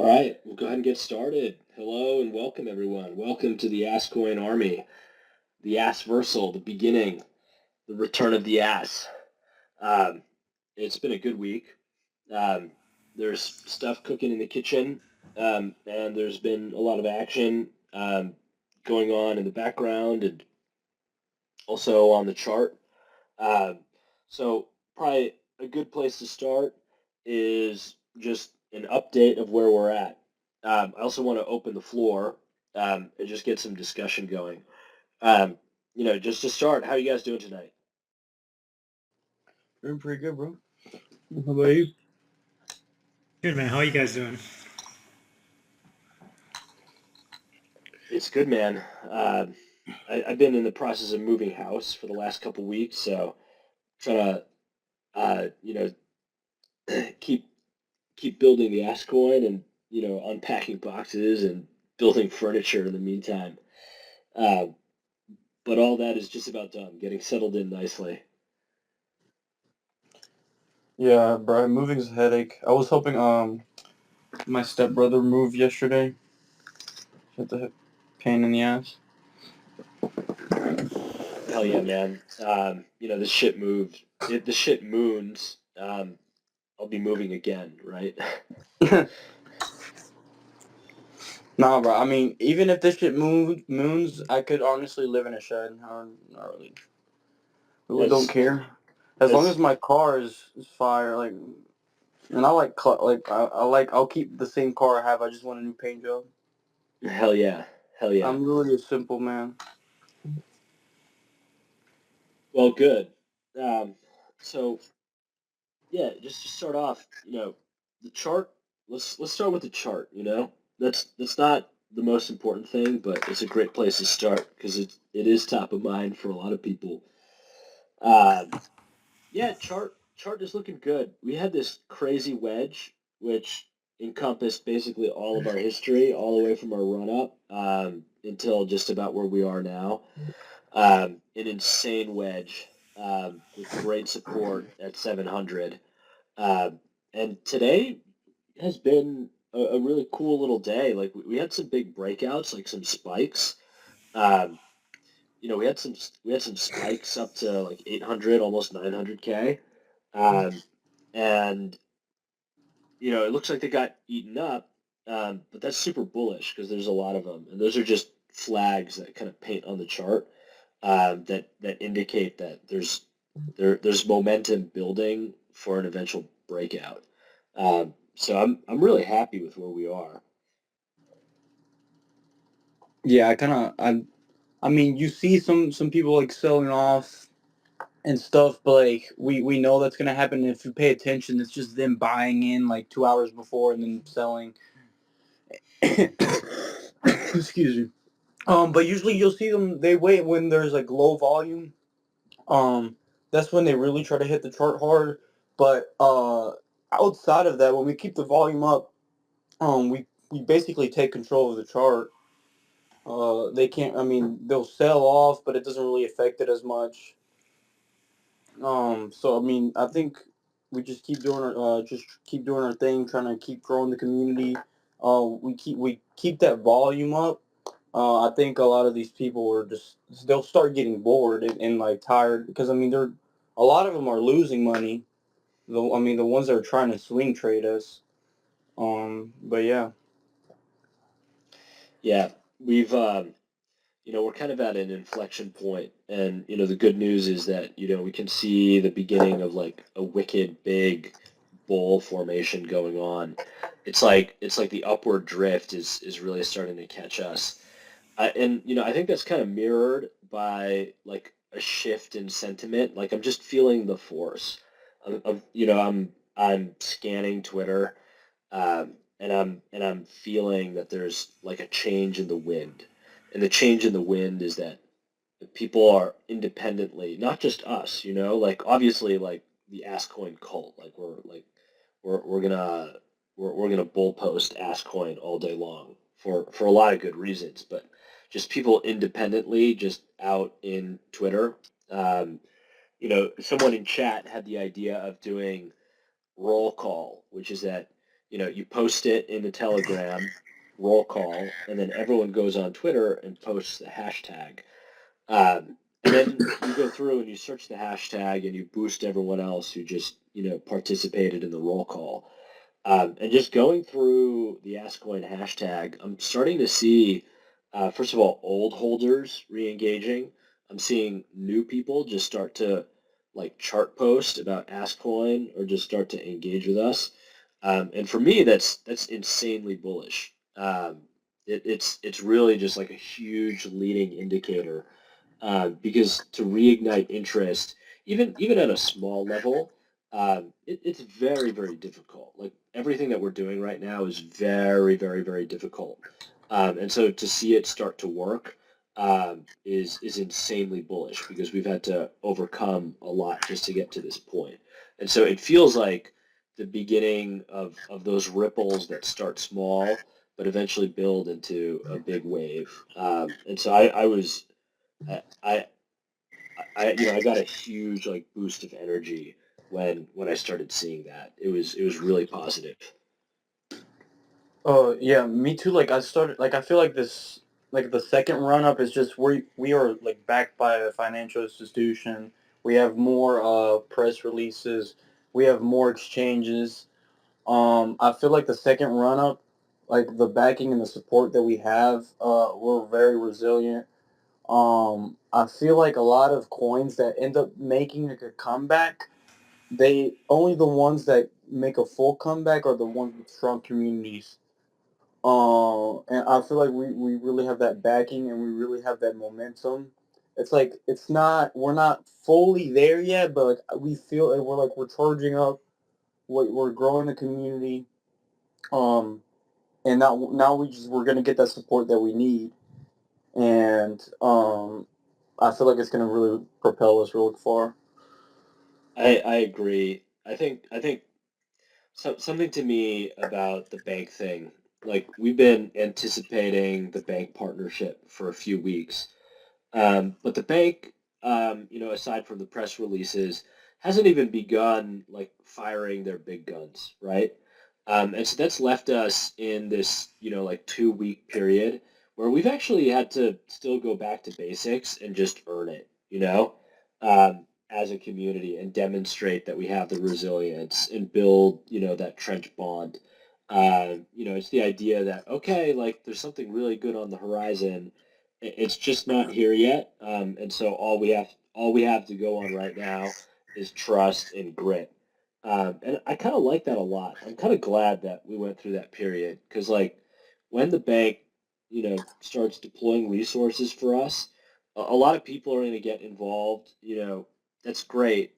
All right, we'll go ahead and get started. Hello and welcome, everyone. Welcome to the ASSCOIN Army, the Assversal, the beginning, the return of the Ass. Um, it's been a good week. Um, there's stuff cooking in the kitchen, and there's been a lot of action going on in the background and also on the chart. Um, so probably a good place to start is just an update of where we're at. I also want to open the floor and just get some discussion going. Um, just to start, how are you guys doing tonight? Doing pretty good, bro. How about you? Good man. How are you guys doing? It's good, man. I've been in the process of moving house for the last couple weeks, so trying to, keep building the ASSCOIN and unpacking boxes and building furniture in the meantime. Uh, but all that is just about done, getting settled in nicely. Yeah, bro. Moving's a headache. I was helping my stepbrother move yesterday. Had the pain in the ass. Hell yeah, man. The shit moved. The shit moons. I'll be moving again, right? Nah, bro. I mean, even if this shit moons, I could honestly live in a shed. I not really don't As care. As long as as my car is fire, like, and I like I'll keep the same car I have. I just want a new paint job. hell yeah, hell yeah. I'm really a simple man. Well, good. Um, so yeah, just to start off, the chart. Let's start with the chart. That's not the most important thing, but it's a great place to start because it is top of mind for a lot of people. Um, yeah, chart is looking good. We had this crazy wedge, which encompassed basically all of our history, all the way from our run up until just about where we are now. An insane wedge with great support at 700. Um, and today has been a really cool little day. Like we had some big breakouts, like some spikes. Um, we had some spikes up to like 800, almost 900K. Um, and it looks like they got eaten up. But that's super bullish because there's a lot of them, and those are just flags that kind of paint on the chart that indicate that there's momentum building for an eventual breakout. So I'm really happy with where we are. Yeah, I mean, you see some people like selling off and stuff, but like we know that's gonna happen. If you pay attention, it's just them buying in like 2 hours before and then selling. Excuse me. But usually you'll see them. They wait when there's like low volume. Um, that's when they really try to hit the chart hard. But outside of that, when we keep the volume up, we basically take control of the chart. They can't. I mean, they'll sell off, but it doesn't really affect it as much. So I mean, I think we just keep doing our thing, trying to keep growing the community. We keep that volume up. I think a lot of these people are just they'll start getting bored and like tired because I mean they're a lot of them are losing money. I mean the ones that are trying to swing trade us. But yeah. Yeah, we've we're kind of at an inflection point, and the good news is that we can see the beginning of like a wicked big bull formation going on. It's like the upward drift is really starting to catch us. And I think that's kind of mirrored by like a shift in sentiment. Like I'm just feeling the force. I'm scanning Twitter, and I'm feeling that there's like a change in the wind, and the change in the wind is that people are independently, not just us, like obviously like the ASSCOIN cult, like we're gonna we're gonna bull post ASSCOIN all day long for a lot of good reasons, but just people independently just out in Twitter. Um, Someone in chat had the idea of doing roll call, which is that you post it in the Telegram roll call, and then everyone goes on Twitter and posts the hashtag. And then you go through and you search the hashtag and you boost everyone else who just, participated in the roll call. And just going through the ASSCOIN hashtag, I'm starting to see, first of all, old holders re-engaging. I'm seeing new people just start to like chart post about ASSCOIN or just start to engage with us. And for me, that's insanely bullish. It's really just like a huge leading indicator because to reignite interest, even at a small level, it's very, very difficult. Like everything that we're doing right now is very, very, very difficult. And so to see it start to work is insanely bullish because we've had to overcome a lot just to get to this point. And so it feels like the beginning of those ripples that start small but eventually build into a big wave. And so I was I, I got a huge like boost of energy when I started seeing that. It was really positive. Oh yeah, me too. Like I started, like I feel like this, like the second run up is just we are like backed by a financial institution. We have more press releases. We have more exchanges. I feel like the second run up, like the backing and the support that we have, we're very resilient. I feel like a lot of coins that end up making like a comeback, they only the ones that make a full comeback are the ones with strong communities. And I feel like we really have that backing and we really have that momentum. It's like we're not fully there yet, but like we feel and we're charging up. We're growing the community. Um, and now we're gonna get that support that we need, and I feel like it's gonna really propel us really far. I agree. I think something to me about the bank thing. Like we've been anticipating the bank partnership for a few weeks. But the bank, aside from the press releases, hasn't even begun like firing their big guns, right? And so that's left us in this, like 2 week period where we've actually had to still go back to basics and just earn it, as a community and demonstrate that we have the resilience and build, that trench bond. It's the idea that, okay, like there's something really good on the horizon, it's just not here yet. And so all we have to go on right now is trust and grit. And I kind of like that a lot. I'm kind of glad that we went through that period because like when the bank, starts deploying resources for us, a lot of people are going to get involved. That's great.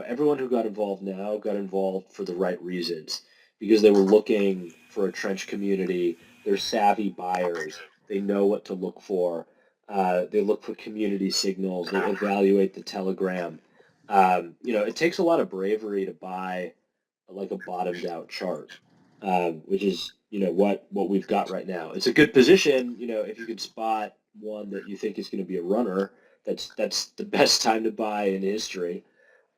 Everyone who got involved now got involved for the right reasons because they were looking for a trench community. They're savvy buyers. They know what to look for. They look for community signals. They evaluate the telegram. It takes a lot of bravery to buy like a bottomed out chart, which is what we've got right now. It's a good position. If you can spot one that you think is going to be a runner, that's the best time to buy in history.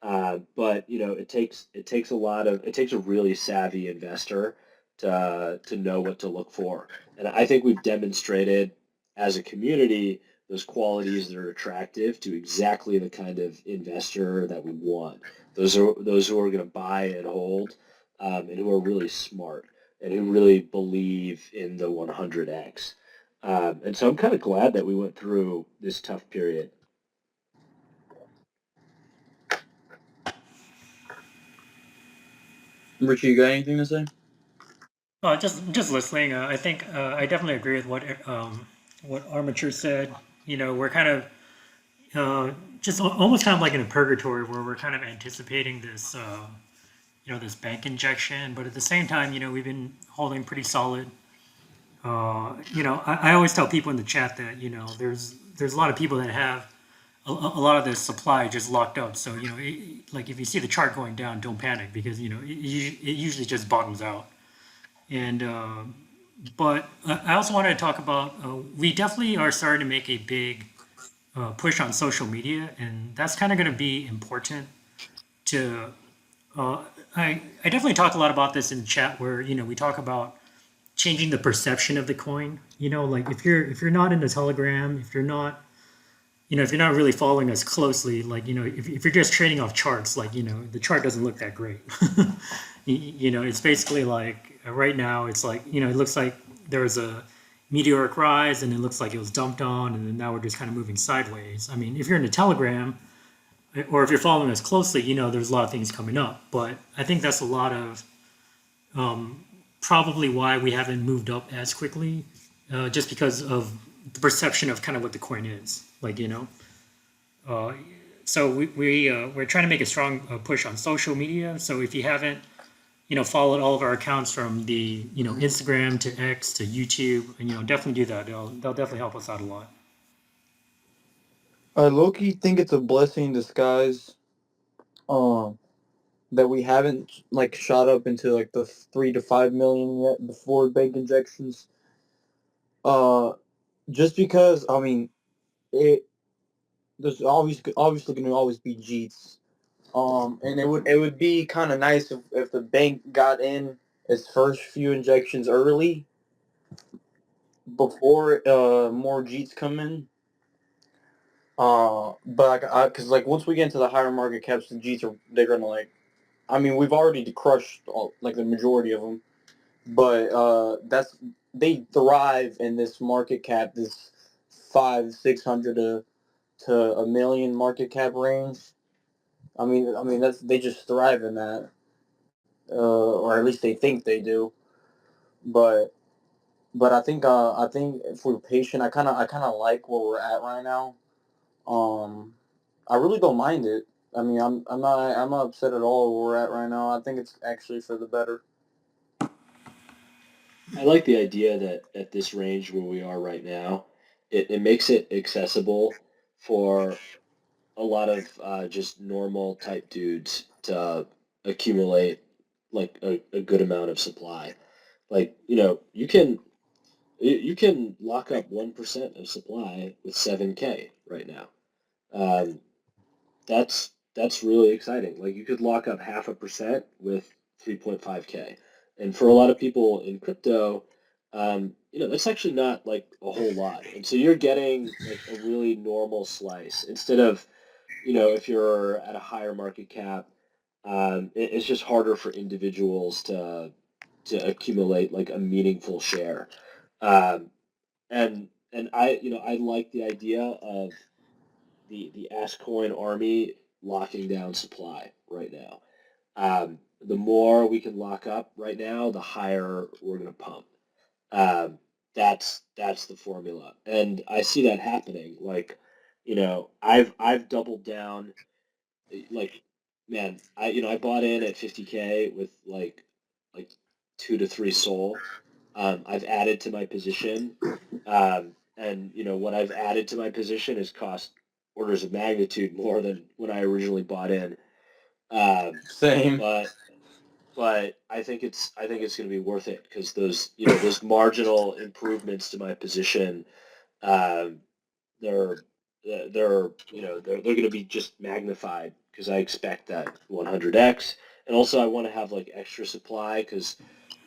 But it takes a really savvy investor to know what to look for, and I think we've demonstrated as a community those qualities that are attractive to exactly the kind of investor that we want. Those who are going to buy and hold, and who are really smart and who really believe in the 100x. And so I'm kind of glad that we went through this tough period. Richie, you got anything to say? Just listening. I think I definitely agree with what Armature said. We're kind of just almost kind of like in a purgatory where we're kind of anticipating this, this bank injection, but at the same time, we've been holding pretty solid. I always tell people in the chat that there's a lot of people that have a lot of the supply just locked up. So like if you see the chart going down, don't panic because it usually just bottoms out. And but I also wanted to talk about we definitely are starting to make a big push on social media, and that's kind of going to be important to I definitely talk a lot about this in chat where we talk about changing the perception of the coin. Like if you're not in the Telegram, if you're not if you're not really following us closely, like if you're just trading off charts, like the chart doesn't look that great. It's basically like right now it's like it looks like there was a meteoric rise and it looks like it was dumped on and then now we're just kind of moving sideways. I mean, if you're in the Telegram or if you're following us closely, there's a lot of things coming up. But I think that's a lot of probably why we haven't moved up as quickly, just because of the perception of kind of what the coin is. Like uh, so we're trying to make a strong push on social media. So if you haven't followed all of our accounts from the Instagram to X to YouTube, and definitely do that. They'll definitely help us out a lot. I low-key think it's a blessing in disguise. Um, that we haven't like shot up into like the 3 to 5 million yet before bank injections. Uh, just because I mean it. There's always obviously going to always be Jeets. And it would be kind of nice if the bank got in its first few injections early before more Jeets come in. But because like once we get into the higher market caps, the Jeets they're gonna like. I mean, we've already crushed like the majority of them, but they thrive in this market cap, this 500-600 to a million market cap range. I mean they just thrive in that, or at least they think they do. But I think if we're patient, I kind of like where we're at right now. Um, I really don't mind it. I mean, I'm not upset at all where we're at right now. I think it's actually for the better. I like the idea that at this range where we are right now, it makes it accessible for a lot of just normal type dudes to accumulate like a good amount of supply. Like, you can lock up 1% of supply with 7K right now. Um, that's really exciting. Like you could lock up 0.5% with 3.5K. And for a lot of people in crypto, that's actually not like a whole lot. And so you're getting like a really normal slice instead of, if you're at a higher market cap, it's just harder for individuals to accumulate like a meaningful share. Um, and I like the idea of the ASSCOIN army locking down supply right now. The more we can lock up right now, the higher we're going to pump. Um, that's the formula, and I see that happening. Like, I've doubled down. Like, man, I bought in at 50K with like 2 to 3 soul. I've added to my position, and what I've added to my position has cost orders of magnitude more than when I originally bought in. Um, Same. but but I think it's going to be worth it because those marginal improvements to my position, um, they're they're going to be just magnified because I expect that 100x, and also I want to have like extra supply because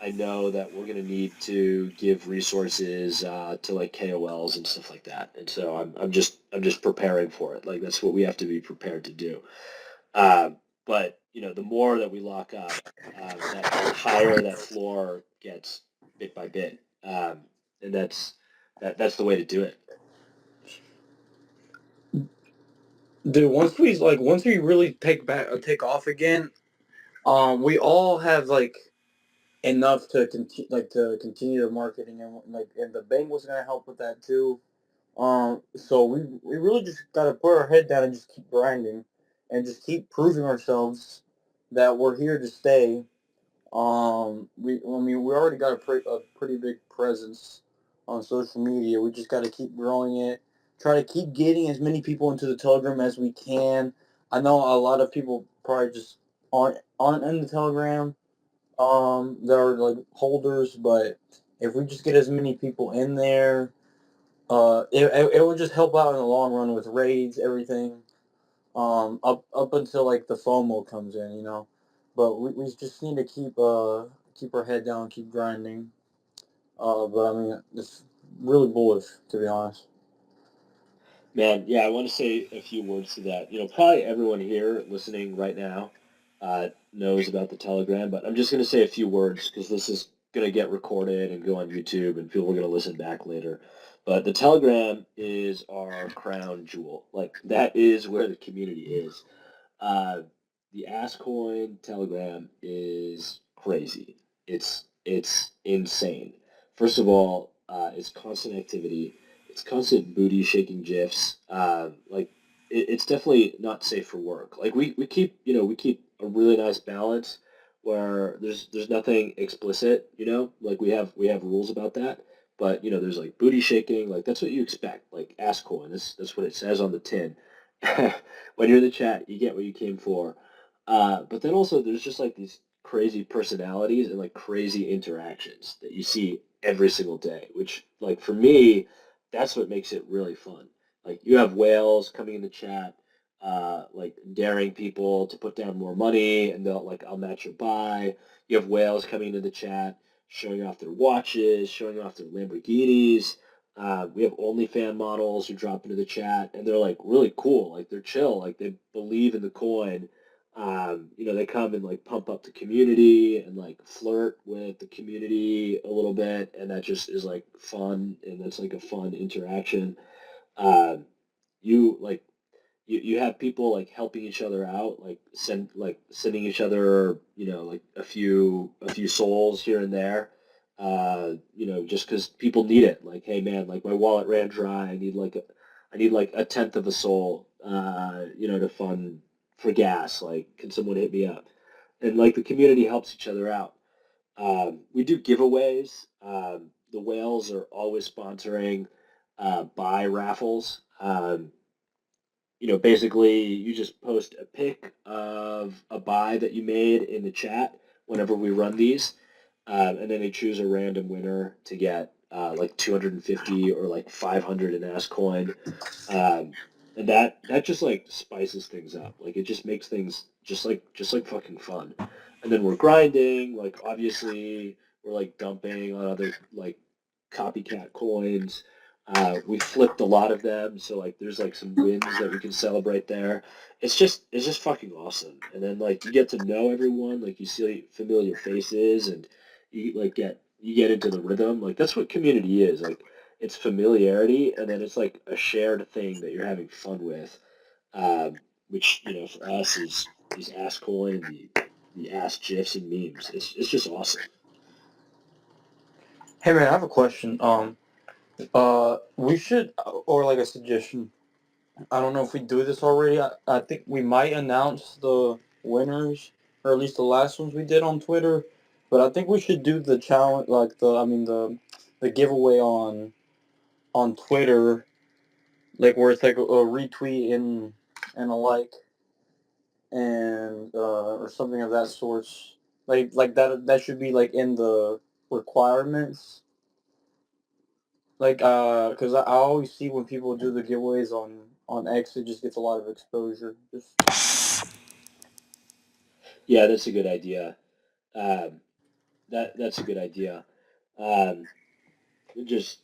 I know that we're going to need to give resources to like KOLs and stuff like that, and so I'm just preparing for it. Like that's what we have to be prepared to do. But the more that we lock up, that higher that floor gets bit by bit, and that's the way to do it. Dude, once we really take off again, we all have like enough to continue the marketing, and the bank was gonna help with that too. So we really just gotta put our head down and just keep grinding, and just keep proving ourselves that we're here to stay. We already got a pretty big presence on social media. We just got to keep growing it. Try to keep getting as many people into the Telegram as we can. I know a lot of people probably just aren't in the Telegram. That are like holders, but if we just get as many people in there, it would just help out in the long run with raids, everything. Up until like the FOMO comes in. but we just need to keep our head down, keep grinding. But I mean, it's really bullish, to be honest. Man, yeah, I want to say a few words to that. Probably everyone here listening right now knows about the Telegram, but I'm just going to say a few words because this is going to get recorded and go on YouTube, and people are going to listen back later. But the Telegram is our crown jewel. Like, that is where the community is. Uh, the ASSCOIN Telegram is crazy. It's insane. First of all, it's constant activity. It's constant booty shaking gifs. It's definitely not safe for work. Like we keep we keep a really nice balance where there's nothing explicit. Like we have rules about that. But there's like booty shaking. Like that's what you expect. Like ASSCOIN. That's what it says on the tin. When you're in the chat, you get what you came for. But then also there's just like these crazy personalities and like crazy interactions that you see every single day, which like for me, that's what makes it really fun. Like you have whales coming in the chat, like daring people to put down more money and they'll like I'll match your buy. You have whales coming into the chat, showing off their watches, showing off their Lamborghinis. We have OnlyFan models who drop into the chat, and they're like really cool. Like they're chill. Like they believe in the coin. They come and like pump up the community and like flirt with the community a little bit, and that just is like fun, and that's like a fun interaction. Um, you like you have people like helping each other out, like sending each other, like a few souls here and there, just because people need it. Like, hey man, like my wallet ran dry. I need like a tenth of a soul, to fund for gas. Like, can someone hit me up? And like the community helps each other out. We do giveaways. The whales are always sponsoring buy raffles. Basically you just post a pic of a buy that you made in the chat whenever we run these, and then they choose a random winner to get like 250 or like 500 in ASSCOIN, and that just like spices things up. Like it just makes things just like fucking fun. And then we're grinding. Like obviously we're like dumping on other like copycat coins. We flipped a lot of them, so like there's like some wins that we can celebrate there. It's just fucking awesome. And then like you get to know everyone, like you see familiar faces, and you get into the rhythm. Like that's what community is. Like it's familiarity, and then it's like a shared thing that you're having fun with, which for us is AskCoin, the Ask GIFs and memes. It's just awesome. Hey man, I have a question. We should, or like a suggestion. I don't know if we do this already. I think we might announce the winners, or at least the last ones we did on Twitter. But I think we should do the challenge, like the giveaway on Twitter, like where it's like a retweet and a like, and or something of that sort. Like that should be like in the requirements. Like, cause I always see when people do the giveaways on X, it just gets a lot of exposure. Just Yeah, that's a good idea. Um, that's a good idea. Um, just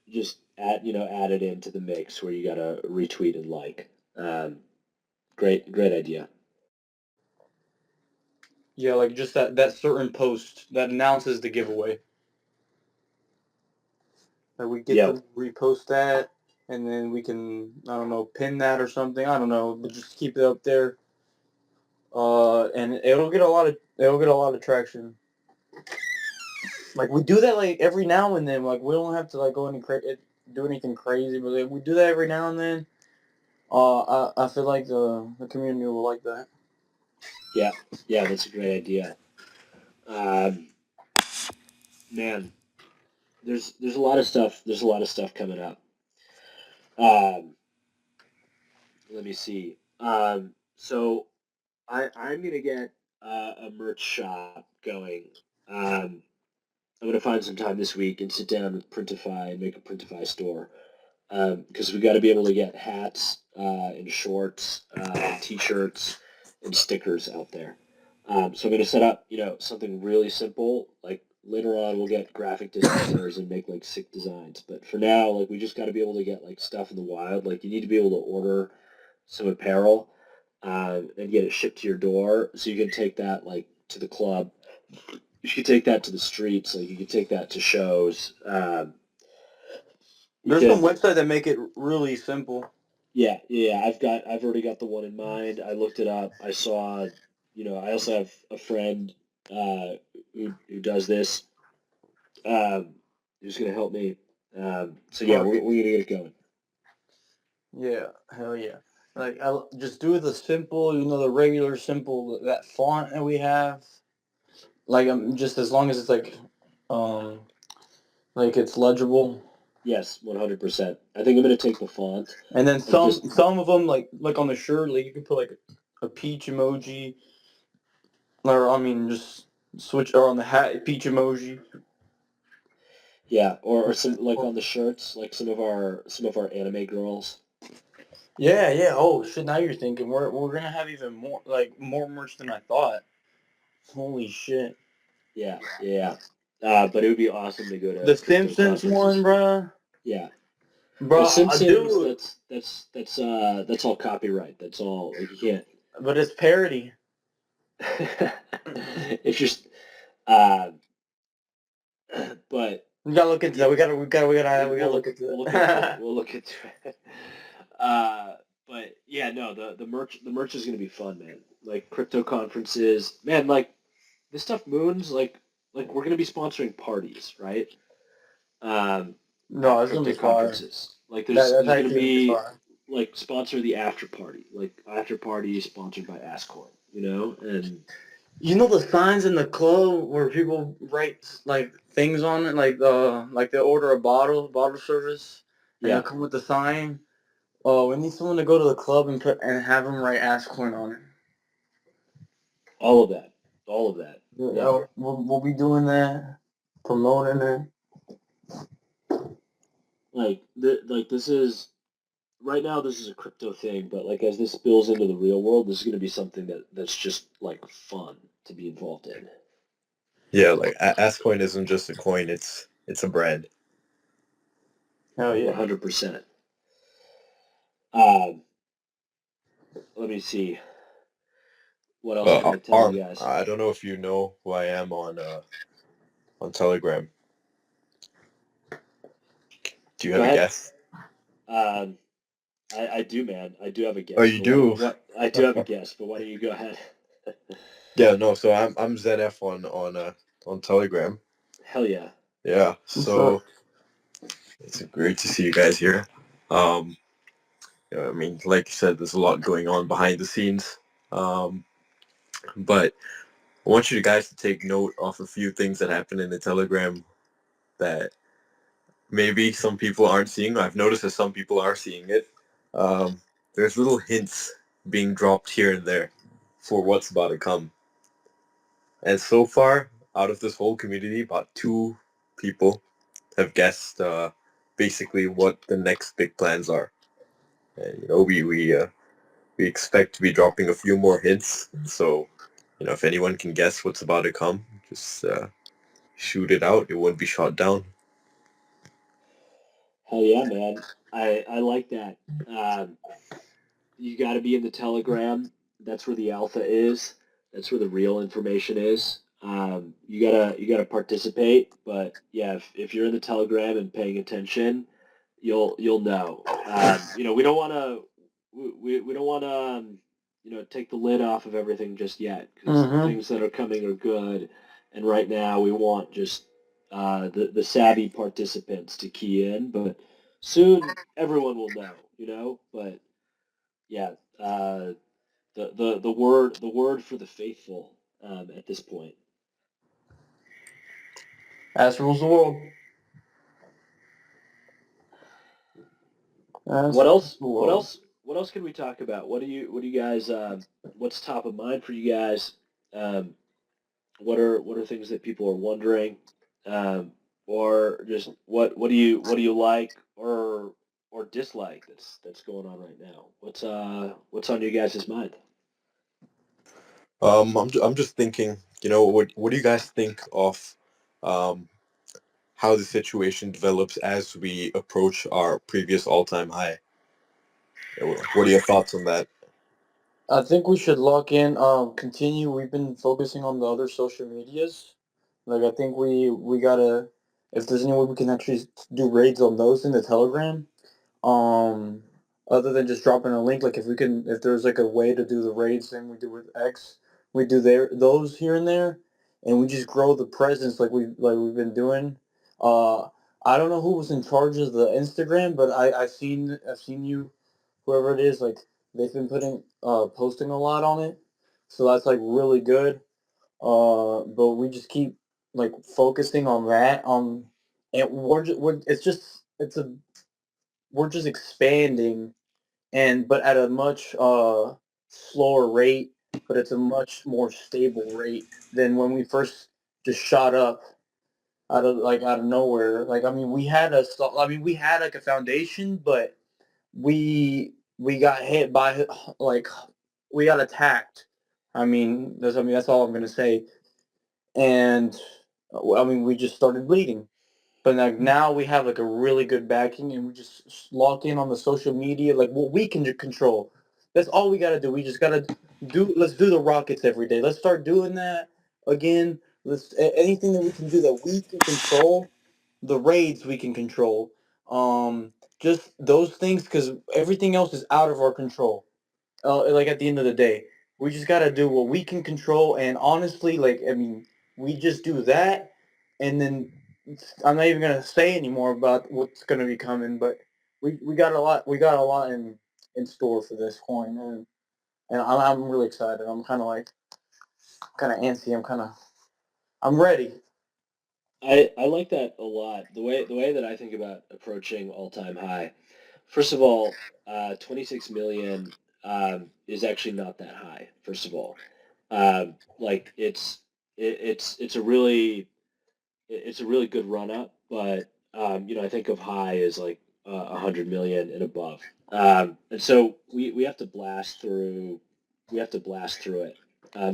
just add it into the mix where you gotta retweet and like. Great idea. yeah, like just that certain post that announces the giveaway. Like we get them Yep. to repost that, and then we can I don't know pin that or something. I don't know, but just keep it up there. And it'll get a lot of traction. Like we do that like every now and then. Like we don't have to like do anything crazy, but like, we do that every now and then. I feel like the community will like that. Yeah. Yeah, that's a great idea. Um, Man, there's a lot of stuff. There's a lot of stuff coming up. Um, Let me see. So I'm gonna get a merch shop going. I'm gonna find some time this week and sit down with Printify and make a Printify store. Because we got to be able to get hats and shorts and T-shirts and stickers out there. So I'm going to set up, something really simple. Like later on, we'll get graphic designers and make like sick designs. But for now, like we just got to be able to get like stuff in the wild. Like you need to be able to order some apparel and get it shipped to your door, so you can take that like to the club. You can take that to the streets. Like you can take that to shows. You There's some could, websites that make it really simple. yeah. I've already got the one in mind. I looked it up. I saw, I also have a friend uh, who does this. Who's gonna help me? So yeah, Okay. we're gonna get it going. Yeah, hell yeah. Like I just do the simple, the regular simple that font that we have. Like just as long as it's um, like it's legible. Yes, 100%. I think I'm gonna take the font And then and some just some of them like on the shirt, like you can put like a peach emoji, or I mean just switch or on the hat peach emoji. yeah, or some like on the shirts, like some of our anime girls. Yeah, yeah. Oh shit! Now you're thinking we're gonna have even more merch than I thought. Holy shit! Yeah, yeah. But it would be awesome to go to The crypto Simpsons one, conferences. bruh. Yeah. Well, Bruh, Simpsons, dude. that's all copyright. That's all like you can't. But it's parody. It's just, uh, but We gotta look into yeah, that. We gotta we'll look look into we'll look into it. that. We'll look into it. Uh, but yeah, no, the merch is gonna be fun, man. Like crypto conferences, man. Like this stuff moons. Like we're gonna be sponsoring parties, right? Um, No, at it's gonna crypto be fire. conferences. Like That's there's gonna actually gonna be be fire. like sponsor the after party, like after party sponsored by ASSCOIN, and You know the signs in the club where people write like things on it, like they order a bottle service, and they'll yeah, come with the sign. Oh, we need someone to go to the club and have them write ass coin on it. all of that, all of that. Yeah, Yeah, we'll be doing that, promoting it. like this is right now. This is a crypto thing, but like as this spills into the real world, this is gonna be something that's just like fun to be involved in. Yeah, like ASSCOIN isn't just a coin; it's a brand. Hell yeah. 100%. Um, let me see. What else can I tell you guys? I don't know if you know who I am on Telegram. Do you Go have a ahead. guess? Um, I do, man. I do have a Oh, guess, you but what do. what I do have a guess, but why don't you go ahead? Yeah, no. So I'm ZF on Telegram. Hell yeah. Yeah. What's up? So it's great to see you guys here. Um, yeah, I mean, like you said, there's a lot going on behind the scenes. Um, but I want you guys to take note of a few things that happen in the Telegram that maybe some people aren't seeing. I've noticed that some people are seeing it. Um, there's little hints being dropped here and there for what's about to come. And so far, out of this whole community, about 2 people have guessed basically what the next big plans are. And we expect to be dropping a few more hints. So if anyone can guess what's about to come, just shoot it out. It won't be shot down. Hell yeah, man. I like that. You got to be in the Telegram. That's where the alpha is. That's where the real information is. You gotta participate. But yeah, if you're in the Telegram and paying attention, you'll know. We don't want to we don't want to take the lid off of everything just yet because the Mm-hmm. things that are coming are good. And right now we want just the savvy participants to key in, but soon everyone will know. But yeah, the word for the faithful at this point. Ass rules the world. Ass What rules else? the What world. else? What else can we talk about? What do you guys? What's top of mind for you guys? Um, what are things that people are wondering, or just what do you like or dislike that's going on right now? What's on you guys' mind? I'm just thinking, what do you guys think of um, how the situation develops as we approach our previous all-time high? What are your thoughts on that? I think we should lock in. Continue. We've been focusing on the other social medias. Like I think we gotta. If there's any way we can actually do raids on those in the Telegram, um, other than just dropping a link, like if we can, if there's like a way to do the raids thing we do with X, we do those here and there, and we just grow the presence like we've been doing. Uh, I don't know who was in charge of the Instagram, but I've seen you, whoever it is, like they've been posting a lot on it, so that's like really good. But we just keep like focusing on that. And we're it's just it's a we're just expanding, and but at a much slower rate, but it's a much more stable rate than when we first just shot up out of nowhere. Like I mean, we had like a foundation, but we got hit by like we got attacked. That's all I'm gonna say. And I mean, we just started bleeding. But like now we have like a really good backing, and we just lock in on the social media, like what we can control. That's all we gotta do. We just gotta do. Let's do the rockets every day. Let's start doing that again. Anything that we can do that we can control. The raids we can control. Just those things, because everything else is out of our control. Like at the end of the day, we just gotta do what we can control. And honestly, like I mean, we just do that, and then I'm not even gonna say anymore about what's gonna be coming. But we got a lot. We got a lot in store for this coin, and I'm really excited. I'm kind of antsy. I'm ready. I like that a lot. The way that I think about approaching all-time high. First of all, 26 million is actually not that high. First of all, like it's a really it's a really good run up, but I think of high as like 100 million and above, and so we have to blast through. We have to blast through it.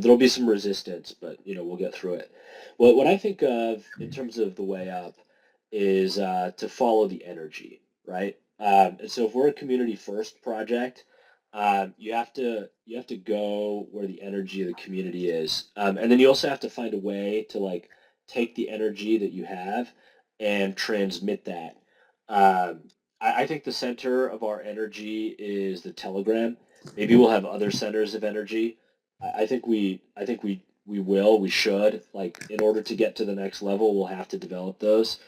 There'll be some resistance, but we'll get through it. What I think of in terms of the way up is to follow the energy, right? And so if we're a community first project, you have to go where the energy of the community is, and then you also have to find a way to like take the energy that you have and transmit that. Um, I think the center of our energy is the Telegram. Maybe we'll have other centers of energy. I think we should, like, in order to get to the next level, we'll have to develop those.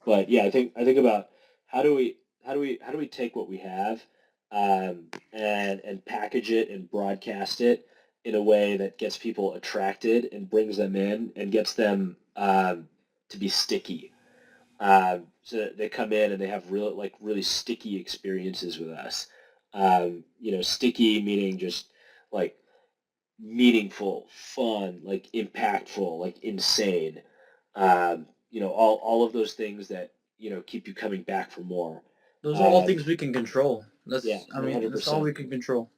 But yeah, I think about how do we take what we have, and package it and broadcast it in a way that gets people attracted and brings them in and gets them to be sticky. So that they come in and they have really sticky experiences with us. Sticky meaning just like meaningful, fun, like impactful, like insane. All of those things that keep you coming back for more. Those are all Um, things we can control. yeah, I one mean, hundred that's all percent. we can control.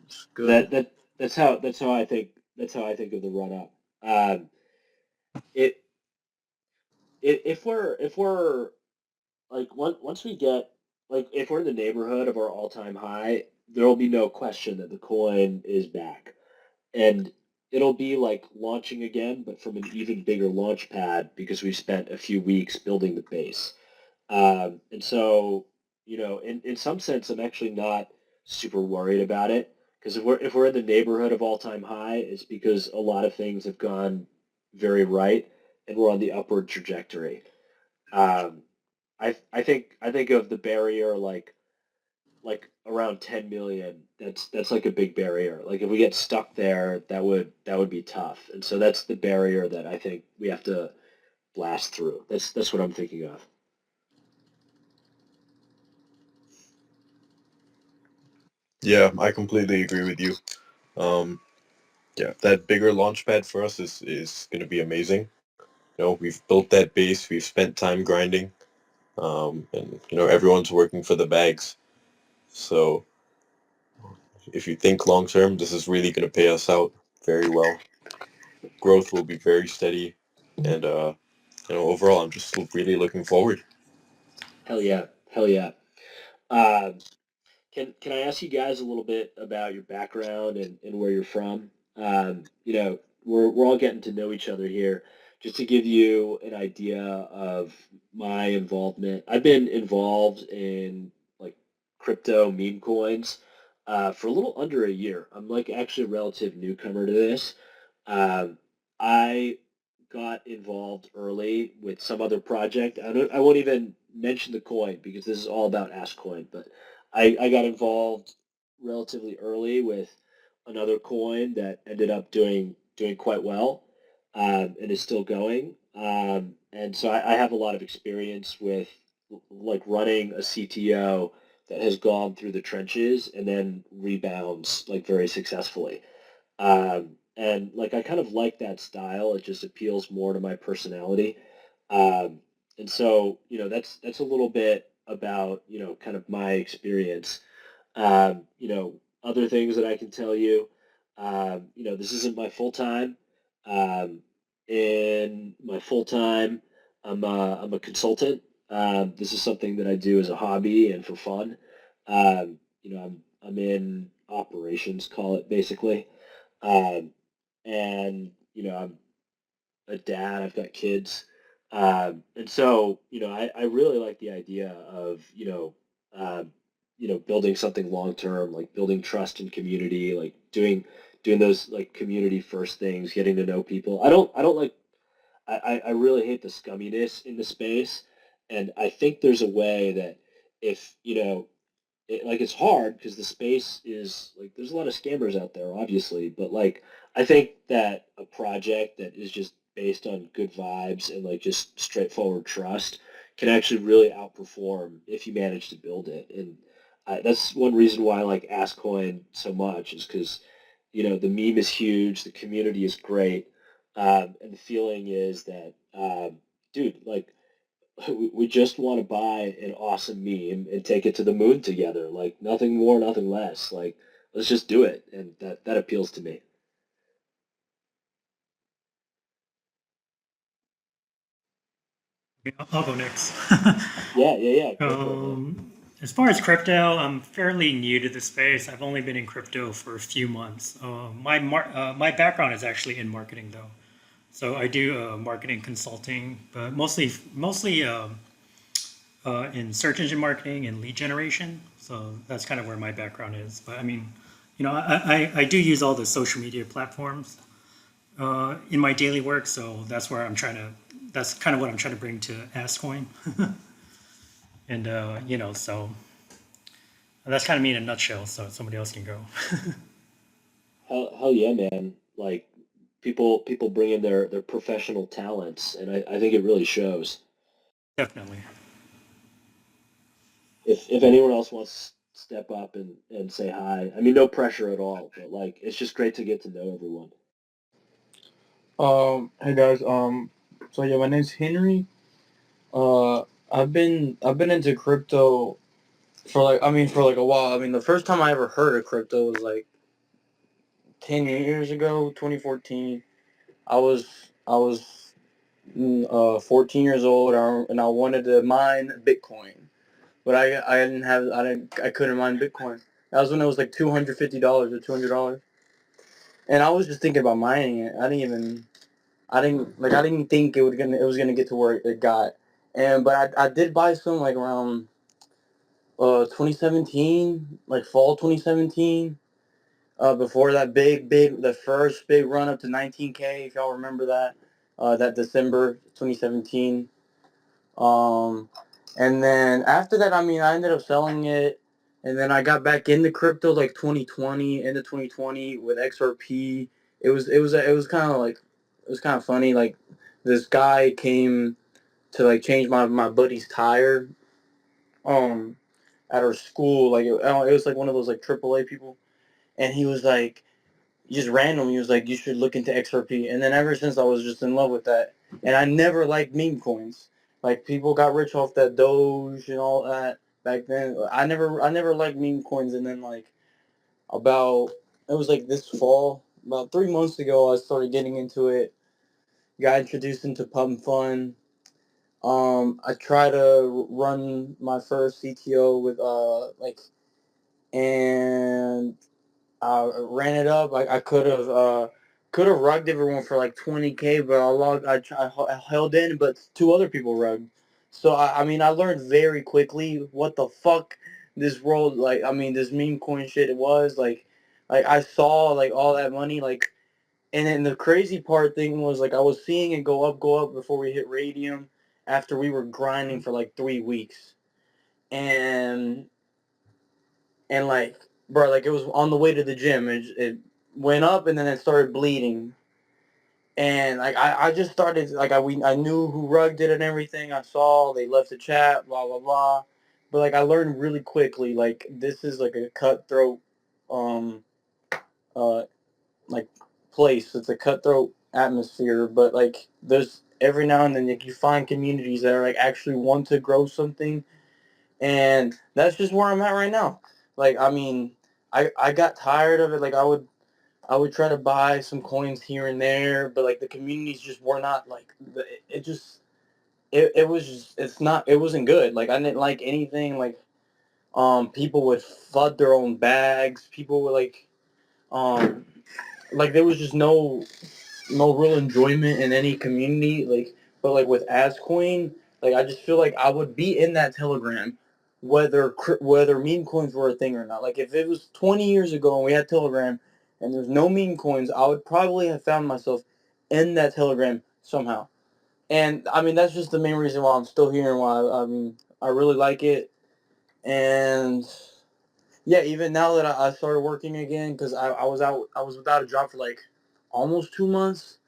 It's good. That's how I think of the run up. It, if we're like once we get like if we're in the neighborhood of our all-time high, there will be no question that the coin is back, and it'll be like launching again, but from an even bigger launch pad because we've spent a few weeks building the base. And so, in some sense, I'm actually not super worried about it because if we're in the neighborhood of all-time high, it's because a lot of things have gone very right and we're on the upward trajectory. Um, I think of the barrier like around 10 million. That's like a big barrier. Like if we get stuck there, that would be tough. And so that's the barrier that I think we have to blast through. That's what I'm thinking of. Yeah, I completely agree with you. Um, yeah, that bigger launch pad for us is going to be amazing. We've built that base. We've spent time grinding, and everyone's working for the bags. So if you think long term, this is really going to pay us out very well. Growth will be very steady, and overall, I'm just really looking forward. Hell yeah, hell yeah. Um, can I ask you guys a little bit about your background and where you're from? We're all getting to know each other here. Just to give you an idea of my involvement, I've been involved in like crypto meme coins for a little under a year. I'm like actually a relative newcomer to this. Um, I got involved early with some other project. I won't even mention the coin because this is all about ASSCOIN, but I got involved relatively early with another coin that ended up doing quite well, and is still going. And so I have a lot of experience with like running a CTO that has gone through the trenches and then rebounds like very successfully. And like I kind of like that style. It just appeals more to my personality. Um, and so, that's a little bit about, kind of my experience. Other things that I can tell you, this isn't my full time. Um, in my full time, I'm a consultant. This is something that I do as a hobby and for fun. I'm in operations, call it basically. Um, and I'm a dad. I've got kids, and so I really like the idea of building something long term, like building trust and community, like doing those like community first things, getting to know people. I don't like I really hate the scumminess in the space, and I think there's a way that if it's hard because the space is like there's a lot of scammers out there obviously, but like I think that a project that is just based on good vibes and like just straightforward trust can actually really outperform if you manage to build it. And that's one reason why I like AskCoin so much is because the meme is huge, the community is great, and the feeling is that dude, like we just want to buy an awesome meme and take it to the moon together. Like nothing more, nothing less. Like let's just do it, and that appeals to me. Okay, I'll go next. Yeah, yeah, yeah. Go for it, man. As far as crypto, I'm fairly new to the space. I've only been in crypto for a few months. My background is actually in marketing though, so I do marketing consulting, but mostly in search engine marketing and lead generation. So that's kind of where my background is. But I mean, I do use all the social media platforms in my daily work. So that's kind of what I'm trying to bring to AskCoin. And, so that's kind of me in a nutshell. So somebody else can go. Hell yeah, man. Like people bring in their professional talents, and I think it really shows. Definitely. If anyone else wants to step up and say hi, I mean, no pressure at all, but like it's just great to get to know everyone. Hey guys. So yeah, my name's Henry. Uh, I've been into crypto for like a while. I mean, the first time I ever heard of crypto was like 10 years ago, 2014. I was 14 years old, and I wanted to mine Bitcoin, but I couldn't mine Bitcoin. That was when it was like $250 or $200, and I was just thinking about mining it. I didn't think it was gonna get to where it got. But I did buy some like around 2017, like fall 2017. Before that the first big run up to 19K, if y'all remember that, that December 2017. Um, and then after that, I mean, I ended up selling it, and then I got back into crypto like 2020, into 2020 with XRP. It was kind of funny. Like this guy came to like change my buddy's tire, um, at our school. Like it was like one of those like AAA people, and he was like, just random. He was like, you should look into XRP. And then ever since I was just in love with that. And I never liked meme coins. Like people got rich off that Doge and all that back then. I never liked meme coins. And then like about it was like this fall, about 3 months ago. I started getting into it. Got introduced into Pub Fun. I try to run my first CTO with and I ran it up. I could have rugged everyone for like 20K, but I held in, but two other people rugged. So I mean I learned very quickly what the fuck this world like. I mean this meme coin shit it was like I saw like all that money like, and then the crazy part thing was like I was seeing it go up before we hit radium after we were grinding for like 3 weeks, and like bro, like it was on the way to the gym. It went up and then it started bleeding, and like I just started like I knew who rugged it and everything. I saw they left the chat, blah blah blah, but like I learned really quickly like this is like a cutthroat, um, uh, like place. It's a cutthroat atmosphere, but like there's every now and then like, you find communities that are like actually want to grow something, and that's just where I'm at right now. Like I mean, I got tired of it. Like I would try to buy some coins here and there, but like the communities just were not like it just it was just it wasn't good. Like I didn't like anything like people would flood their own bags. People were um like there was just no real enjoyment in any community. Like, but like with ASSCOIN, like I just feel like I would be in that Telegram, whether meme coins were a thing or not. Like if it was 20 years ago and we had Telegram and there's no meme coins, I would probably have found myself in that Telegram somehow. And I mean that's just the main reason why I'm still here and why I mean I really like it. And yeah, even now that I started working again, because I was without a job for like almost 2 months.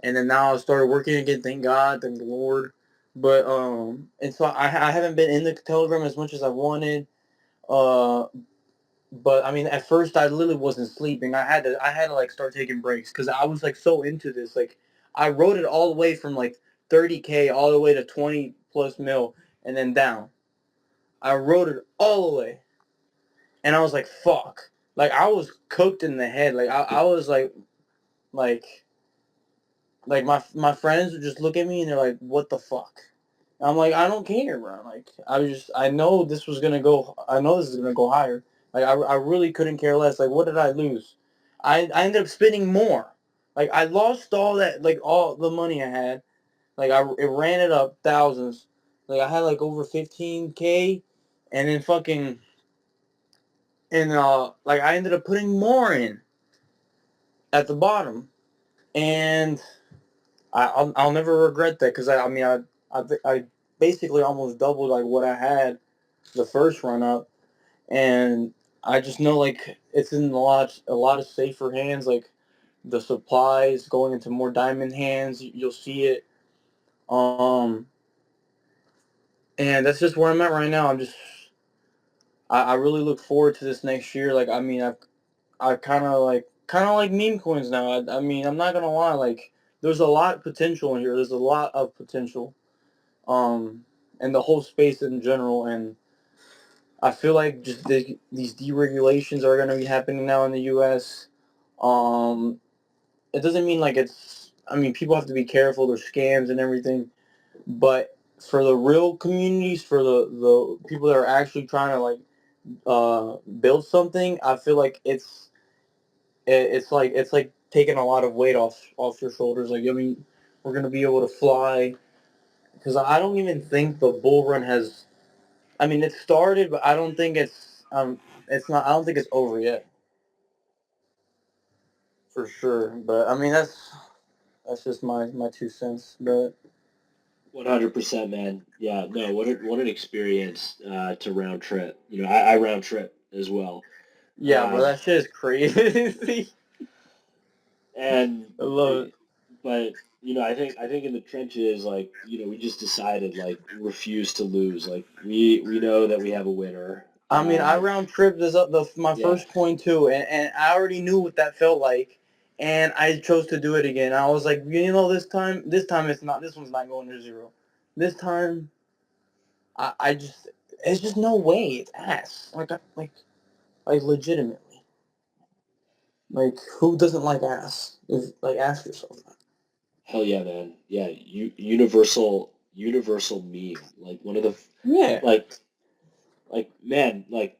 And then now I started working again. Thank God, thank the Lord. But and so I haven't been in the Telegram as much as I wanted. Uh, but I mean, at first I literally wasn't sleeping. I had to like start taking breaks because I was like so into this. Like I wrote it all the way from like 30K all the way to 20 plus mil and then down. I wrote it all the way, and I was like, fuck. Like I was cooked in the head. Like I was like like my friends would just look at me and they're like, "What the fuck?" And I'm like, "I don't care, bro." Like I know this was gonna go. I know this is gonna go higher. Like I really couldn't care less. Like what did I lose? I ended up spending more. Like I lost all that like all the money I had. Like it ran it up thousands. Like I had like over 15K, and then fucking and like I ended up putting more in at the bottom, and I'll never regret that because I mean I basically almost doubled like what I had the first run up, and I just know like it's in a lot of safer hands. Like the supplies going into more diamond hands, you'll see it. Um, and that's just where I'm at right now. I really look forward to this next year. Like I mean I kind of like meme coins now. I mean I'm not gonna lie like. There's a lot of potential in here. There's a lot of potential. um, and the whole space in general. And I feel like just these deregulations are going to be happening now in the U.S. Um, it doesn't mean like it's. I mean, people have to be careful. There's scams and everything, but for the real communities, for the people that are actually trying to like build something, I feel like it's like taking a lot of weight off your shoulders. Like I mean, we're gonna be able to fly because I don't even think the bull run has. I mean, it started, but I don't think it's not. I don't think it's over yet, for sure. But I mean, that's just my 2 cents. But 100%, man. Yeah, no, what an experience to round trip. You know, I round trip as well. yeah, bro, Um, that shit is crazy. and I love it. but you know, I think in the trenches, like you know, we just decided like refuse to lose. Like we know that we have a winner. I mean, I round tripped this up my Yeah, first coin too, and I already knew what that felt like, and I chose to do it again. I was like, this time it's not. This one's not going to zero. This time, I just, it's just no way. It's ass. Like, Like legitimately. Like who doesn't like ass? Ask yourself that. Hell yeah, man. Yeah, universal meme. Like one of the Yeah. man, let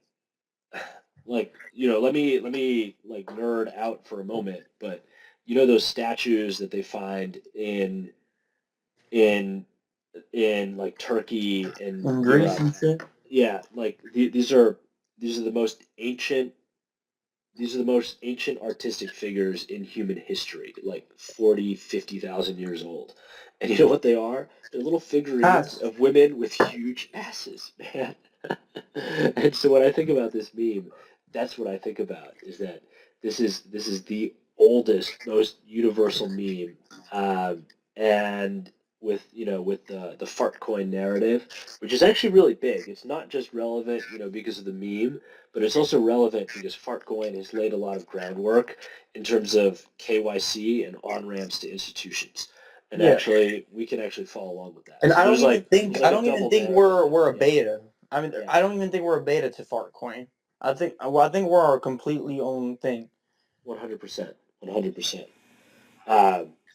me like nerd out for a moment, but those statues that they find in like Turkey and In Greece Europe. and shit. Yeah, like these are the most ancient artistic figures in human history, like 40, 50,000 years old. And you know what they are? They're little figurines Ass. of women with huge asses, man. And so when I think about this meme, that's what I think about, is that this is the oldest, most universal meme. And with the fart coin narrative, which is actually really big. It's not just relevant, because of the meme, but it's also relevant because Fartcoin has laid a lot of groundwork in terms of KYC and on-ramps to institutions. And Yeah. actually, we can actually follow along with that. And So I don't there's even like think a double narrative there. we're a Yeah, beta. I mean, yeah, I don't even think we're a beta to Fartcoin. I think we're our completely own thing. 100%, 100%.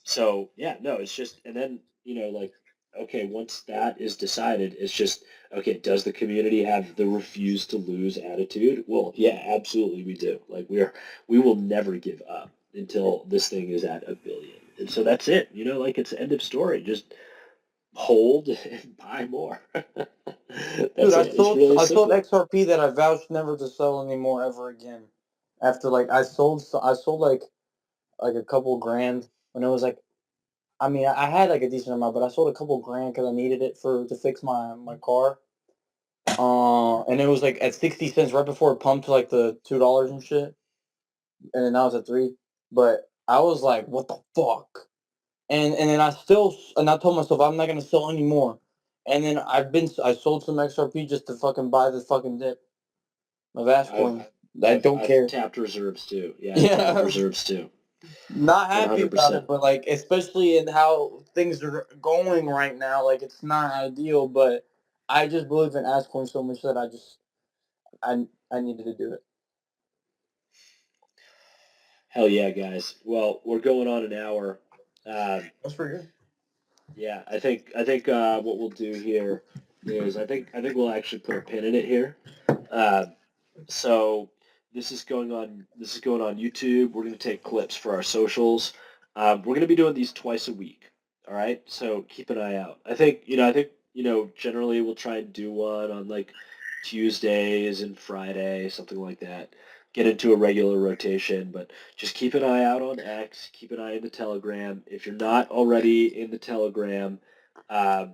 So yeah, no, it's just, and then like, okay, once that is decided, it's just, okay, does the community have the refuse to lose attitude? Well, yeah, absolutely we do. Like we will never give up until this thing is at 1 billion, and so that's it. Like it's end of story. Just hold and buy more. Dude, That's it. It's really I sold simple. XRP that I vouched never to sell anymore ever again. After I sold like a couple grand when it was like, I mean, I had like a decent amount, but I sold a couple grand because I needed it to fix my car. And it was like at 60 cents right before it pumped to like the $2 and shit, and then now it's at 3. But I was like, what the fuck? And then I told myself I'm not gonna sell anymore. And then I sold some XRP just to fucking buy the fucking dip of I've ASSCOIN. I I've don't I've care. tapped reserves too. Yeah, I've tapped Yeah, reserves too. not happy about 100%. it, but like especially in how things are going right now, like it's not ideal. But I just believe in ASSCOIN so much that I needed to do it. Hell yeah, guys. Well, we're going on an hour. Um, That's pretty good. yeah, I think what we'll do here is I think we'll actually put a pin in it here. Uh, so this is going on YouTube. We're gonna take clips for our socials. We're gonna be doing these twice a week. All right. So keep an eye out. I think generally we'll try and do one on like Tuesdays and Friday, something like that. Get into a regular rotation, but just keep an eye out on X. Keep an eye in the Telegram. If you're not already in the Telegram, uh,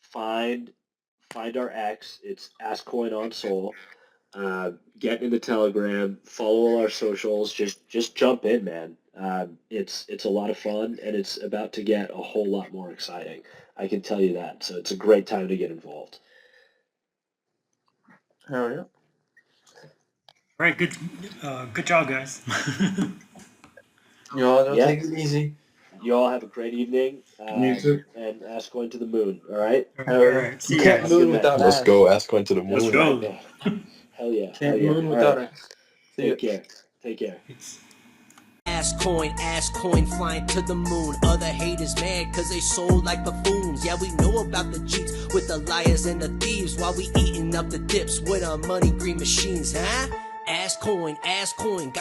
find find our X. It's AskCoin on Soul. Get in the Telegram, follow all our socials. Just jump in, man. It's a lot of fun, and it's about to get a whole lot more exciting. I can tell you that. So it's a great time to get involved. Hell yeah. All right, good job, guys. Y'all don't Yeah. take it easy. You all have a great evening, You too. and ask going to the moon. All right. Hell All yeah. right, You see you can't Have a guys. good moon night. without Let's ass. go. Ascoin to the Let's That's moon. right, go. man. Hell yeah. Hell Can't yeah. moon All without right. ass. See ya. Take care. Take care. Peace. ASSCOIN flying to the moon. Other haters mad cause they sold like buffoons. Yeah, we know about the cheats with the liars and the thieves while we eating up the dips with our money green machines, huh? ASSCOIN, got